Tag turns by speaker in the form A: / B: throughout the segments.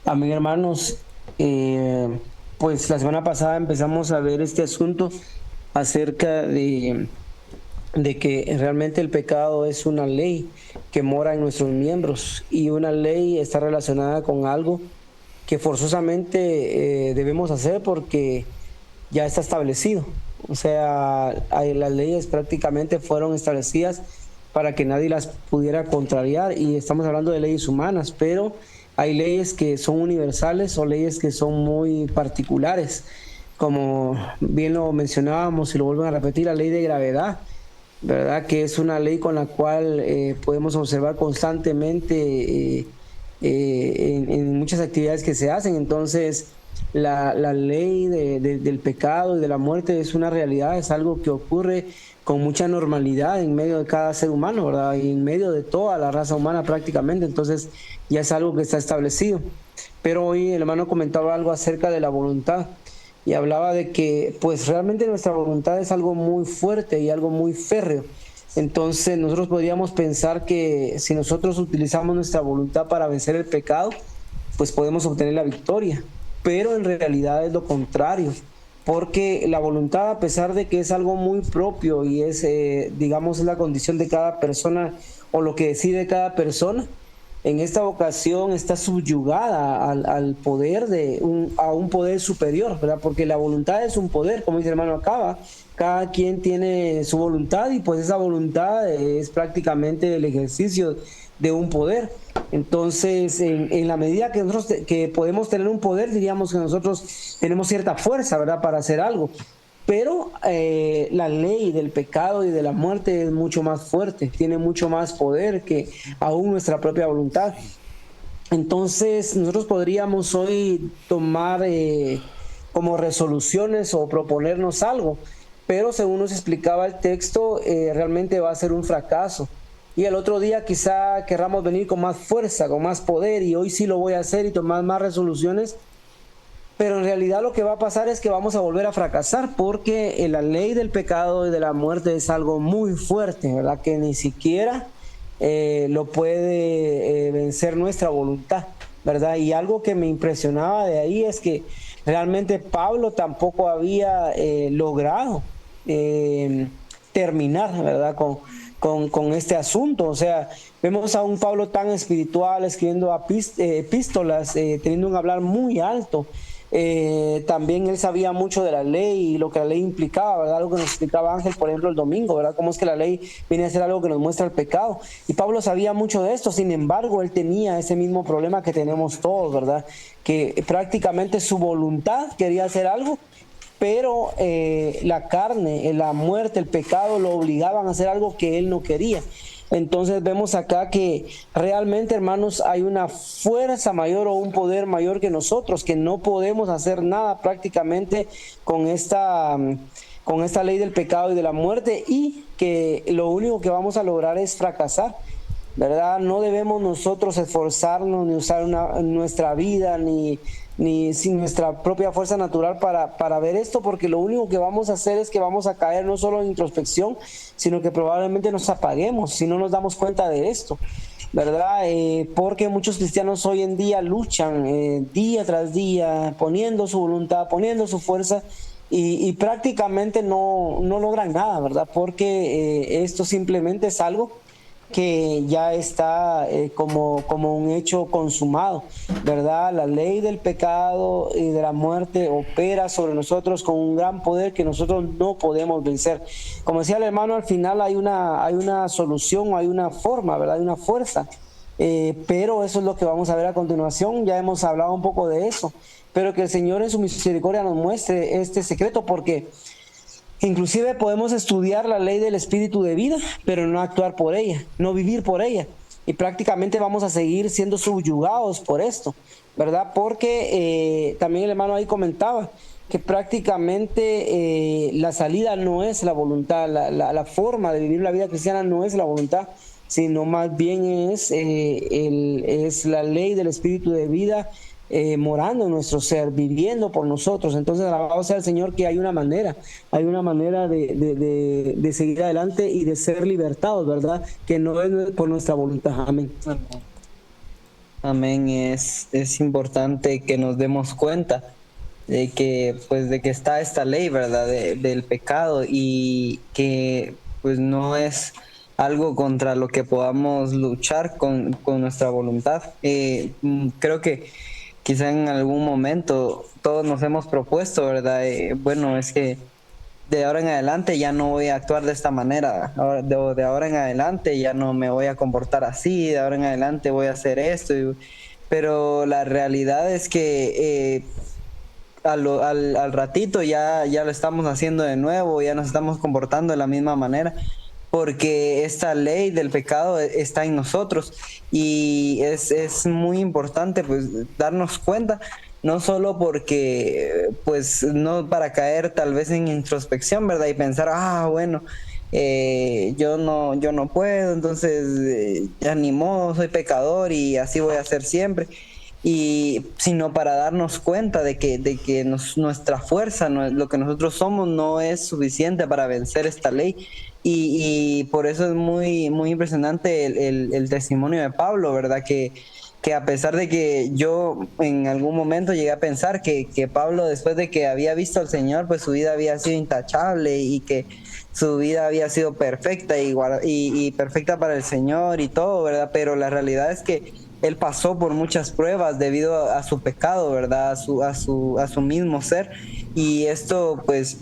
A: Amén, hermanos. Pues la semana pasada empezamos a ver este asunto acerca de que realmente el pecado es una ley que mora en nuestros miembros y una ley está relacionada con algo que forzosamente debemos hacer porque ya está establecido. O sea, las leyes prácticamente fueron establecidas para que nadie las pudiera contrariar y estamos hablando de leyes humanas, pero hay leyes que son universales o leyes que son muy particulares, como bien lo mencionábamos y lo vuelven a repetir, la ley de gravedad, ¿verdad? Que es una ley con la cual podemos observar constantemente en muchas actividades que se hacen. Entonces, la ley del pecado y de la muerte es una realidad, es algo que ocurre con mucha normalidad en medio de cada ser humano, ¿verdad? Y en medio de toda la raza humana prácticamente. Entonces, ya es algo que está establecido. Pero hoy el hermano comentaba algo acerca de la voluntad y hablaba de que pues realmente nuestra voluntad es algo muy fuerte y algo muy férreo. Entonces nosotros podríamos pensar que si nosotros utilizamos nuestra voluntad para vencer el pecado, pues podemos obtener la victoria. Pero en realidad es lo contrario, porque la voluntad, a pesar de que es algo muy propio y es, digamos, la condición de cada persona o lo que decide cada persona, en esta ocasión está subyugada al poder a un poder superior, ¿verdad? Porque la voluntad es un poder, como dice el hermano acaba, cada quien tiene su voluntad y pues esa voluntad es prácticamente el ejercicio de un poder. Entonces, en la medida que nosotros que podemos tener un poder, diríamos que nosotros tenemos cierta fuerza, ¿verdad?, para hacer algo. Pero la ley del pecado y de la muerte es mucho más fuerte, tiene mucho más poder que aún nuestra propia voluntad. Entonces, nosotros podríamos hoy tomar como resoluciones o proponernos algo, pero según nos explicaba el texto, realmente va a ser un fracaso. Y el otro día quizá querramos venir con más fuerza, con más poder, y hoy sí lo voy a hacer y tomar más resoluciones, pero en realidad lo que va a pasar es que vamos a volver a fracasar porque la ley del pecado y de la muerte es algo muy fuerte, ¿verdad? Que ni siquiera lo puede vencer nuestra voluntad, ¿verdad? Y algo que me impresionaba de ahí es que realmente Pablo tampoco había logrado eh, terminar, ¿verdad? Con este asunto. O sea, vemos a un Pablo tan espiritual escribiendo epístolas, teniendo un hablar muy alto. También él sabía mucho de la ley y lo que la ley implicaba, ¿verdad? Algo que nos explicaba Ángel, por ejemplo, el domingo, ¿verdad? Cómo es que la ley viene a ser algo que nos muestra el pecado. Y Pablo sabía mucho de esto, sin embargo, él tenía ese mismo problema que tenemos todos, ¿verdad? Que prácticamente su voluntad quería hacer algo, pero la carne, la muerte, el pecado lo obligaban a hacer algo que él no quería. Entonces vemos acá que realmente, hermanos, hay una fuerza mayor o un poder mayor que nosotros, que no podemos hacer nada prácticamente con con esta ley del pecado y de la muerte, y que lo único que vamos a lograr es fracasar, ¿verdad? No debemos nosotros esforzarnos ni usar nuestra vida ni sin nuestra propia fuerza natural para ver esto, porque lo único que vamos a hacer es que vamos a caer no solo en introspección, sino que probablemente nos apaguemos si no nos damos cuenta de esto, ¿verdad? Porque muchos cristianos hoy en día luchan día tras día, poniendo su voluntad, poniendo su fuerza. Y prácticamente no logran nada, ¿verdad? Porque esto simplemente es algo que ya está como un hecho consumado, ¿verdad? La ley del pecado y de la muerte opera sobre nosotros con un gran poder que nosotros no podemos vencer. Como decía el hermano, al final hay una solución, hay una forma, ¿verdad? Hay una fuerza. Pero eso es lo que vamos a ver a continuación. Ya hemos hablado un poco de eso, pero que el Señor en su misericordia nos muestre este secreto, porque inclusive podemos estudiar la ley del espíritu de vida, pero no actuar por ella, no vivir por ella. Y prácticamente vamos a seguir siendo subyugados por esto, ¿verdad? Porque también el hermano ahí comentaba que prácticamente la salida no es la voluntad, la forma de vivir la vida cristiana no es la voluntad, sino más bien es la ley del espíritu de vida morando en nuestro ser, viviendo por nosotros. Entonces, alabado sea el Señor que hay una manera de seguir adelante y de ser libertados, ¿verdad? Que no es por nuestra voluntad. Amén. Amén. Es importante que nos demos cuenta de que, pues, de que está esta ley, ¿verdad? Del pecado y que, pues, no es algo contra lo que podamos luchar con nuestra voluntad. Creo que quizá en algún momento todos nos hemos propuesto, ¿verdad? Bueno, es que de ahora en adelante ya no voy a actuar de esta manera, de ahora en adelante ya no me voy a comportar así, de ahora en adelante voy a hacer esto, pero la realidad es que al ratito ya lo estamos haciendo de nuevo, ya nos estamos comportando de la misma manera, porque esta ley del pecado está en nosotros y es muy importante pues darnos cuenta, no solo porque pues no para caer tal vez en introspección, ¿verdad? Y pensar, bueno, yo no puedo, entonces ya ni modo, soy pecador y así voy a ser siempre y sino para darnos cuenta de que nuestra fuerza, lo que nosotros somos, no es suficiente para vencer esta ley. Y por eso es muy impresionante el testimonio de Pablo, ¿verdad? Que a pesar de que yo en algún momento llegué a pensar que Pablo, después de que había visto al Señor, pues su vida había sido intachable y que su vida había sido perfecta y perfecta para el Señor y todo, ¿verdad? Pero la realidad es que él pasó por muchas pruebas debido a su pecado, ¿verdad? A su mismo ser. Y esto, pues,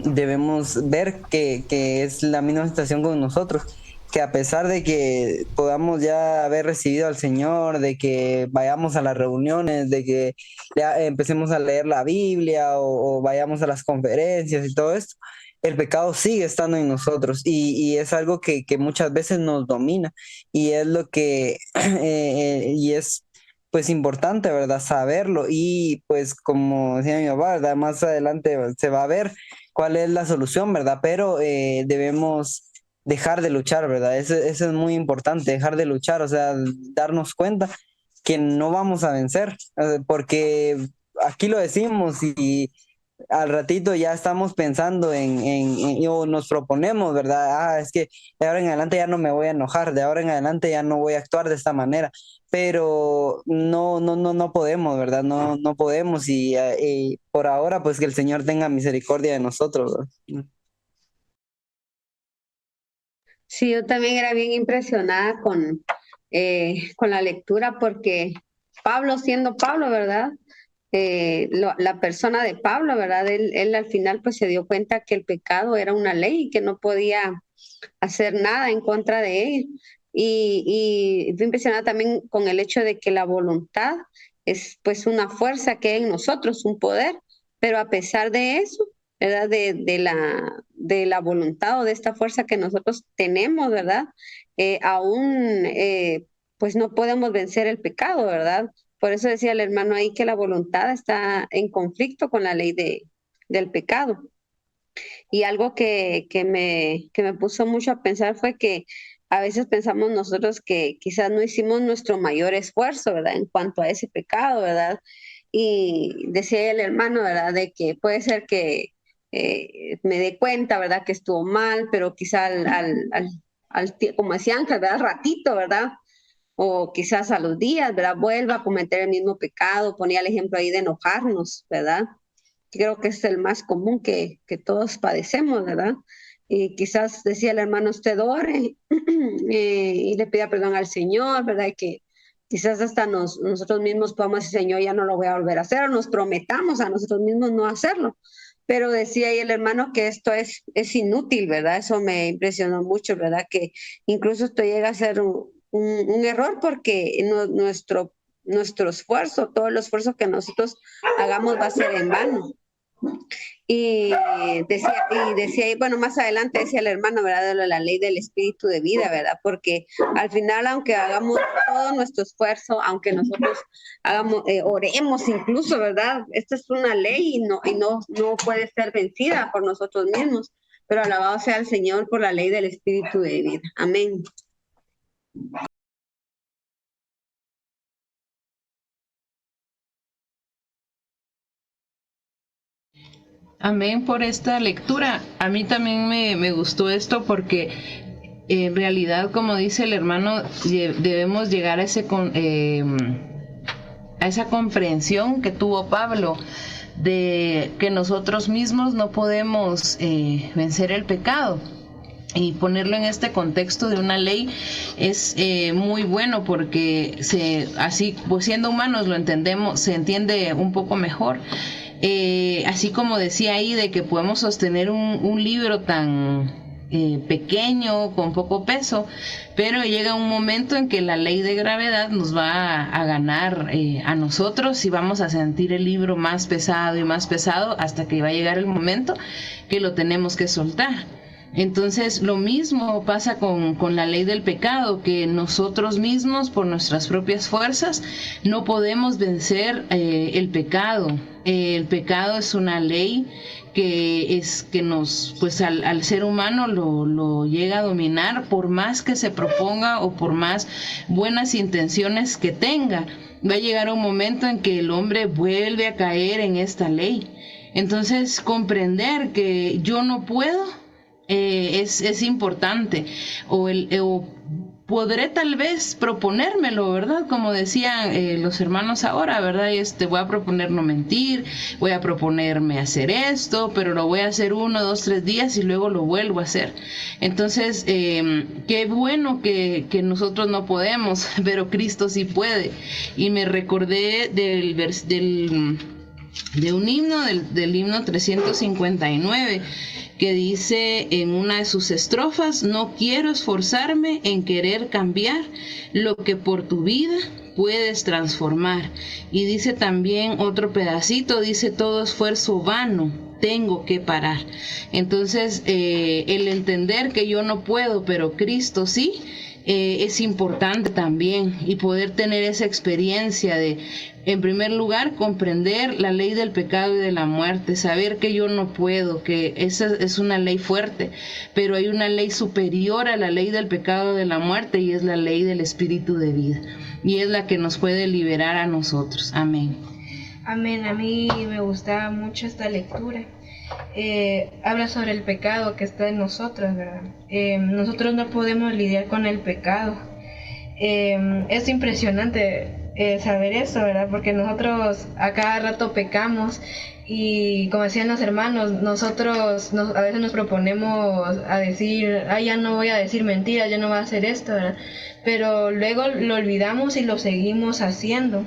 A: debemos ver que es la misma situación con nosotros, que a pesar de que podamos ya haber recibido al Señor, de que vayamos a las reuniones, de que ya empecemos a leer la Biblia o vayamos a las conferencias y todo esto, el pecado sigue estando en nosotros y es algo que muchas veces nos domina y es lo que, y es pues importante, ¿verdad? Saberlo y pues como decía mi papá, ¿verdad? Más adelante se va a ver cuál es la solución, ¿verdad? Pero debemos dejar de luchar, ¿verdad? Eso es muy importante, dejar de luchar, o sea, darnos cuenta que no vamos a vencer, porque aquí lo decimos y al ratito ya estamos pensando o nos proponemos, ¿verdad? Es que de ahora en adelante ya no me voy a enojar, de ahora en adelante ya no voy a actuar de esta manera, pero no podemos, ¿verdad? No podemos y por ahora pues que el Señor tenga misericordia de nosotros, ¿verdad?
B: Sí, yo también era bien impresionada con la lectura porque Pablo siendo Pablo, ¿verdad? La persona de Pablo, ¿verdad? Él al final pues se dio cuenta que el pecado era una ley y que no podía hacer nada en contra de él. Y fui impresionada también con el hecho de que la voluntad es pues una fuerza que hay en nosotros, un poder, pero a pesar de eso, ¿verdad? De la voluntad o de esta fuerza que nosotros tenemos, ¿verdad? Aún pues no podemos vencer el pecado, ¿verdad? Por eso decía el hermano ahí que la voluntad está en conflicto con la ley del pecado. Y algo que me puso mucho a pensar fue que a veces pensamos nosotros que quizás no hicimos nuestro mayor esfuerzo, ¿verdad? En cuanto a ese pecado, ¿verdad? Y decía el hermano, ¿verdad? De que puede ser que me dé cuenta, ¿verdad? Que estuvo mal, pero quizá como decía Ángel, ¿verdad? Ratito, ¿verdad? O quizás a los días, ¿verdad? Vuelva a cometer el mismo pecado. Ponía el ejemplo ahí de enojarnos, ¿verdad? Creo que es el más común que todos padecemos, ¿verdad? Y quizás decía el hermano, usted ore y le pida perdón al Señor, ¿verdad? Y que quizás hasta nosotros mismos podamos decir, Señor, ya no lo voy a volver a hacer, o nos prometamos a nosotros mismos no hacerlo. Pero decía ahí el hermano que esto es inútil, ¿verdad? Eso me impresionó mucho, ¿verdad? Que incluso esto llega a ser un error porque nuestro esfuerzo, todo el esfuerzo que nosotros hagamos va a ser en vano. Y decía, y bueno, más adelante decía el hermano, ¿verdad? De la ley del espíritu de vida, ¿verdad? Porque al final, aunque hagamos todo nuestro esfuerzo, aunque nosotros oremos incluso, ¿verdad? Esta es una ley y no puede ser vencida por nosotros mismos. Pero alabado sea el Señor por la ley del espíritu de vida. Amén.
C: Amén por esta lectura. A mí también me gustó esto porque En realidad, como dice el hermano, debemos llegar a esa comprensión que tuvo Pablo de que nosotros mismos no podemos vencer el pecado. Y ponerlo en este contexto de una ley es muy bueno porque así pues siendo humanos lo entendemos, se entiende un poco mejor. Así como decía ahí de que podemos sostener un libro tan pequeño, con poco peso, pero llega un momento en que la ley de gravedad nos va a ganar a nosotros y vamos a sentir el libro más pesado y más pesado hasta que va a llegar el momento que lo tenemos que soltar. Entonces lo mismo pasa con la ley del pecado, que nosotros mismos por nuestras propias fuerzas no podemos vencer el pecado. El pecado es una ley que nos, pues al ser humano lo llega a dominar por más que se proponga o por más buenas intenciones que tenga. Va a llegar un momento en que el hombre vuelve a caer en esta ley. Entonces comprender que yo no puedo es importante, o podré tal vez proponérmelo, ¿verdad? Como decían los hermanos ahora, ¿verdad? Voy a proponer no mentir, voy a proponerme hacer esto, pero lo voy a hacer 1, 2, 3 días y luego lo vuelvo a hacer. Entonces, qué bueno que nosotros no podemos, pero Cristo sí puede. Y me recordé de un himno, del himno 359, que dice en una de sus estrofas: no quiero esforzarme en querer cambiar lo que por tu vida puedes transformar. Y dice también otro pedacito, dice: todo esfuerzo vano tengo que parar. Entonces el entender que yo no puedo, pero Cristo sí, es importante también, y poder tener esa experiencia de, en primer lugar, comprender la ley del pecado y de la muerte, saber que yo no puedo, que esa es una ley fuerte, pero hay una ley superior a la ley del pecado y de la muerte, y es la ley del espíritu de vida, y es la que nos puede liberar a nosotros. Amén.
D: Amén. A mí me gustaba mucho esta lectura. Habla sobre el pecado que está en nosotros, ¿verdad? Nosotros no podemos lidiar con el pecado. Es impresionante saber eso, ¿verdad? Porque nosotros a cada rato pecamos y, como decían los hermanos, nosotros a veces nos proponemos a decir: ya no voy a decir mentiras, ya no voy a hacer esto, ¿verdad? Pero luego lo olvidamos y lo seguimos haciendo.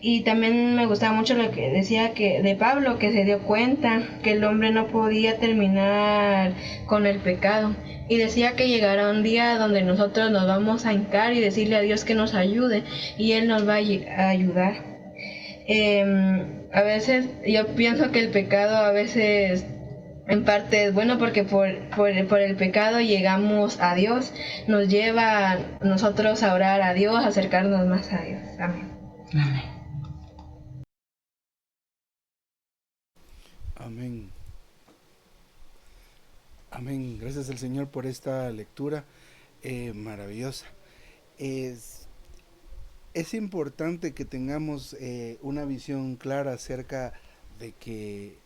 D: Y también me gustaba mucho lo que decía de Pablo, que se dio cuenta que el hombre no podía terminar con el pecado. Y decía que llegará un día donde nosotros nos vamos a hincar y decirle a Dios que nos ayude, y Él nos va a ayudar. A veces yo pienso que el pecado a veces en parte es bueno, porque por el pecado llegamos a Dios, nos lleva a nosotros a orar a Dios, a acercarnos más a Dios. Amén.
C: Amén.
E: Amén. Amén. Gracias al Señor por esta lectura maravillosa. Es importante que tengamos una visión clara acerca de que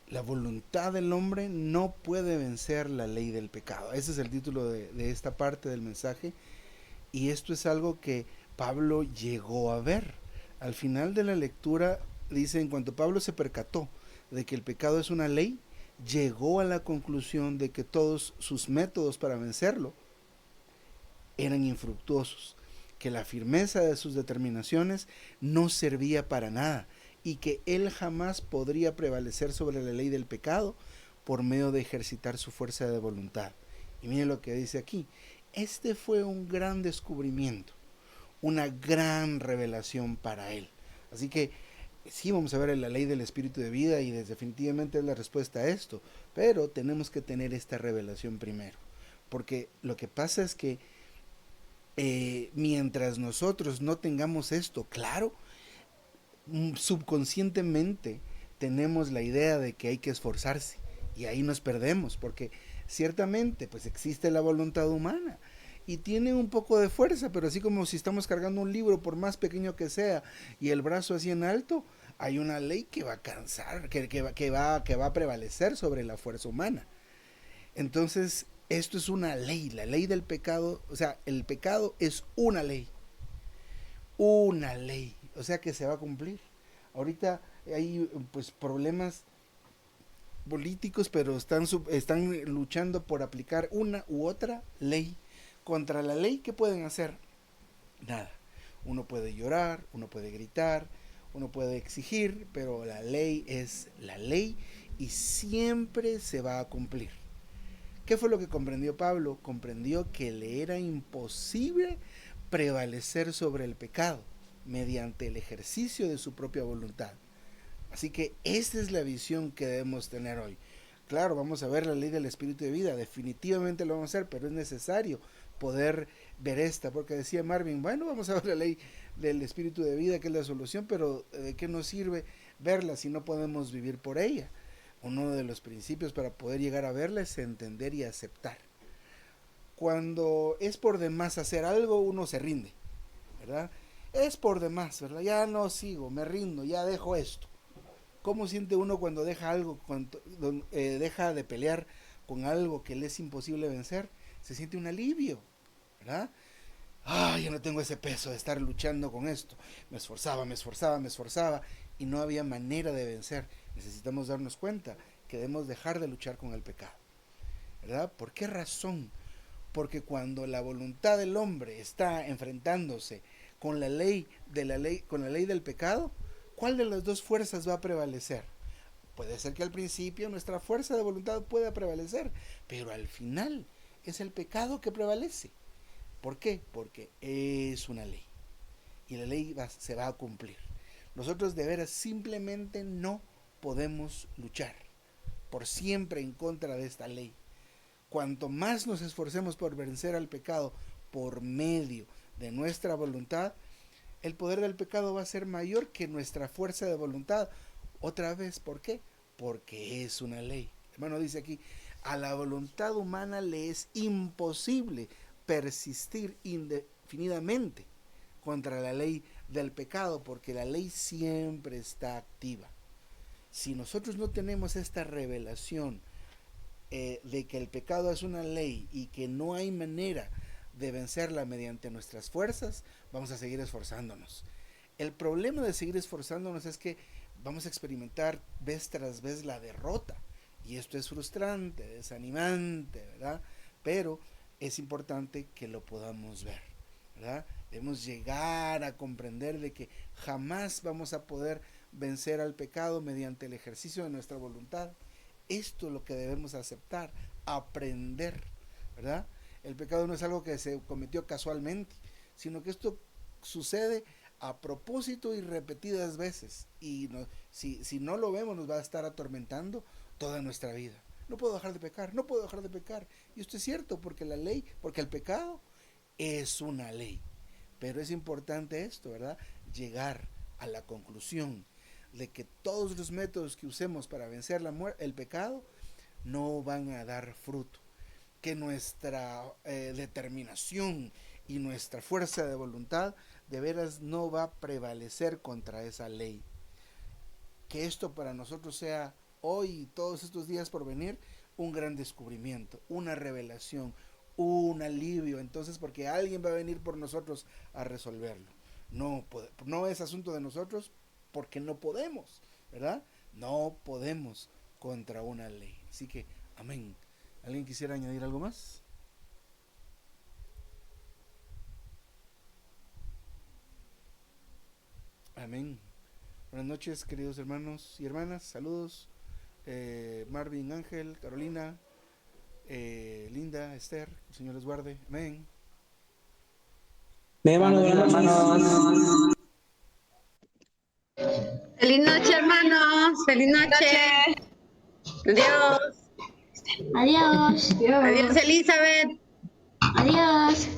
E: la voluntad del hombre no puede vencer la ley del pecado. Ese es el título de esta parte del mensaje, y esto es algo que Pablo llegó a ver. Al final de la lectura dice: en cuanto Pablo se percató de que el pecado es una ley, llegó a la conclusión de que todos sus métodos para vencerlo eran infructuosos, que la firmeza de sus determinaciones no servía para nada, y que él jamás podría prevalecer sobre la ley del pecado por medio de ejercitar su fuerza de voluntad. Y miren lo que dice aquí: este fue un gran descubrimiento, una gran revelación para él. Así que sí, vamos a ver la ley del espíritu de vida, y definitivamente es la respuesta a esto, pero tenemos que tener esta revelación primero, porque lo que pasa es que mientras nosotros no tengamos esto claro, subconscientemente tenemos la idea de que hay que esforzarse, y ahí nos perdemos, porque ciertamente pues existe la voluntad humana y tiene un poco de fuerza, pero así como si estamos cargando un libro, por más pequeño que sea, y el brazo así en alto, hay una ley que va a cansar, que va a prevalecer sobre la fuerza humana. Entonces Esto es una ley, la ley del pecado, o sea, el pecado es una ley, o sea que se va a cumplir. Ahorita hay pues problemas políticos, pero están luchando por aplicar una u otra ley. Contra la ley, ¿qué pueden hacer? Nada. Uno puede llorar, uno puede gritar, uno puede exigir, pero la ley es la ley y siempre se va a cumplir. ¿Qué fue lo que comprendió Pablo? Comprendió que le era imposible prevalecer sobre el pecado mediante el ejercicio de su propia voluntad. Así que esa es la visión que debemos tener hoy. Claro, vamos a ver la ley del espíritu de vida, definitivamente lo vamos a hacer, pero es necesario poder ver esta, porque decía Marvin, bueno, vamos a ver la ley del espíritu de vida, que es la solución, pero ¿de qué nos sirve verla si no podemos vivir por ella? Uno de los principios para poder llegar a verla es entender y aceptar. Cuando es por demás hacer algo, uno se rinde, ¿verdad? Es por demás, ¿verdad? Ya no sigo, me rindo, ya dejo esto. ¿Cómo siente uno cuando deja algo, cuando deja de pelear con algo que le es imposible vencer? Se siente un alivio, ¿verdad? Ya no tengo ese peso de estar luchando con esto. Me esforzaba y no había manera de vencer. Necesitamos darnos cuenta que debemos dejar de luchar con el pecado, ¿verdad? ¿Por qué razón? Porque cuando la voluntad del hombre está enfrentándose con la ley del pecado, ¿cuál de las dos fuerzas va a prevalecer? Puede ser que al principio nuestra fuerza de voluntad pueda prevalecer, pero al final es el pecado que prevalece. ¿Por qué? Porque es una ley y la ley se va a cumplir. Nosotros de veras simplemente no podemos luchar por siempre en contra de esta ley. Cuanto más nos esforcemos por vencer al pecado por medio de nuestra voluntad, el poder del pecado va a ser mayor que nuestra fuerza de voluntad. Otra vez, ¿por qué? Porque es una ley. Hermano, dice aquí, a la voluntad humana le es imposible persistir indefinidamente contra la ley del pecado, porque la ley siempre está activa. Si nosotros no tenemos esta revelación de que el pecado es una ley y que no hay manera de vencerla mediante nuestras fuerzas, vamos a seguir esforzándonos. El problema de seguir esforzándonos es que vamos a experimentar vez tras vez la derrota, y esto es frustrante, desanimante, ¿verdad? Pero es importante que lo podamos ver, ¿verdad? Debemos llegar a comprender de que jamás vamos a poder vencer al pecado mediante el ejercicio de nuestra voluntad. Esto es lo que debemos aceptar, aprender, ¿verdad? El pecado no es algo que se cometió casualmente, sino que esto sucede a propósito y repetidas veces, y si no lo vemos nos va a estar atormentando toda nuestra vida. No puedo dejar de pecar, y esto es cierto, porque el pecado es una ley. Pero es importante esto, ¿verdad? Llegar a la conclusión de que todos los métodos que usemos para vencer el pecado no van a dar fruto, que nuestra determinación y nuestra fuerza de voluntad de veras no va a prevalecer contra esa ley. Que esto para nosotros sea hoy y todos estos días por venir un gran descubrimiento, una revelación, un alivio, entonces, porque alguien va a venir por nosotros a resolverlo. No es asunto de nosotros, porque no podemos, ¿verdad? No podemos contra una ley. Así que, amén. ¿Alguien quisiera añadir algo más? Amén. Buenas noches, queridos hermanos y hermanas. Saludos. Marvin, Ángel, Carolina, Linda, Esther. El Señor les guarde. Amén.
A: Hermanos.
B: Feliz noche, hermanos. Feliz noche. Adiós.
F: Adiós.
B: Adiós, Elizabeth.
F: Adiós.